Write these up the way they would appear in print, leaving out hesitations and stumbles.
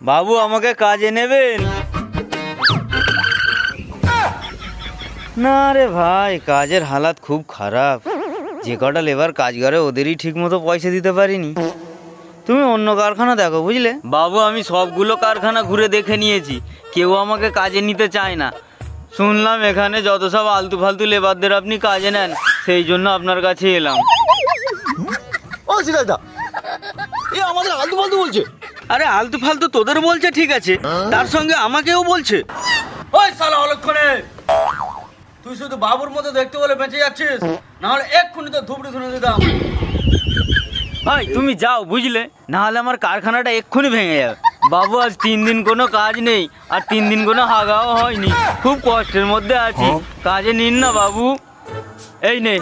বাবু আমাকে কাজে নেবেন? না রে ভাই, কাজের হালাত খুব খারাপ। যে কটা লেবার কাজ করে ওদেরই ঠিক মতো পয়সা দিতে পারিনি। তুমি অন্য কারখানা দেখো, বুঝলে বাবু। আমি সবগুলো কারখানা ঘুরে দেখে নিয়েছি, কেউ আমাকে কাজে নিতে চায় না। শুনলাম এখানে যত সব আলতু ফালতু লেবারদের আপনি কাজে নেন, সেই জন্য আপনার কাছে এলাম। ও সিরাজদা, এ আমাদের আলতু ফালতু বলছে। আরে আলতু ফালতু তোদের বলছে ঠিক আছে, তার সঙ্গে আমাকেও বলছে। ওই শালা অলক্ষণে, তুই শুধু বাবুর মতো দেখতে বলে বেঁচে যাচ্ছিস, না হলে এক্ষুনি তো ধুবড়ি ধুনে দিতাম। ভাই তুমি যাও, বুঝলে, না হলে আমার কারখানাটা এক্ষুনি ভেঙে যাবে। বাবু আজ 3 দিন কোনো কাজ নেই, আর 3 দিন কোনো হাগাও হয়নি, খুব কষ্টের মধ্যে আছি। কাজে নিন না বাবু। এই নে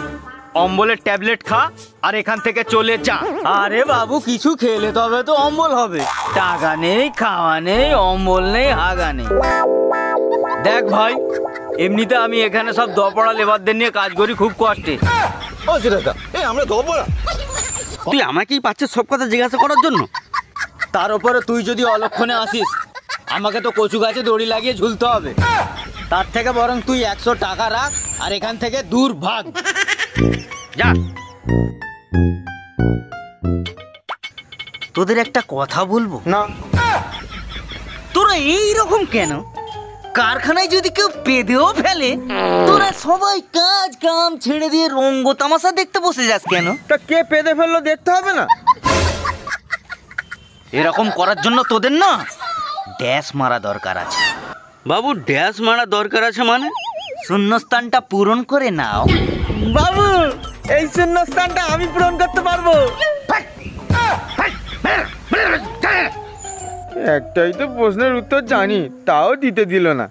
অম্বলের ট্যাবলেট খা, আর এখান থেকে চলে যা। আরে বাবু, কিছু খেলে তবে তো অম্বল হবে। টাকা নেই, খাওয়া নেই, অম্বল নেই, হাগা নেই। দেখ ভাই, এমনিতে আমি এখানে সব দপড়া লেবারদের নিয়ে কাজ করি খুব কষ্টে। ও সিরাজদা, এ আমরা দপড়া? তুই আমাকেই পাচ্ছিস সব কথা জিজ্ঞাসা করার জন্য? তার উপরে তুই যদি অলক্ষণে আসিস, আমাকে তো কচু গাছে দড়ি লাগিয়ে ঝুলতে হবে। তার থেকে বরং তুই 100 টাকা রাখ, আর এখান থেকে দূর ভাগ যা। তোদের একটা কথা বলবো না। তোরা এইরকম কেন? কারখানায় যদি কেউ পেদেও ফেলে, তোরা সবাই কাজ কাম ছেড়ে দিয়ে রঙ্গ তামাশা দেখতে বসে যাস কেন? তা কে পেদে ফেললো দেখতে হবে না? এরকম করার জন্য তোদের না ড্যাশ মারা দরকার আছে। বাবু ড্যাশ মারা দরকার আছে মানে? শূন্যস্থানটা পূরণ করে নাও। বাবু, এই শূন্যস্থানটা আমি পূরণ করতে পারবো। একটাই তো প্রশ্নের উত্তর জানি, তাও দিতে দিল না।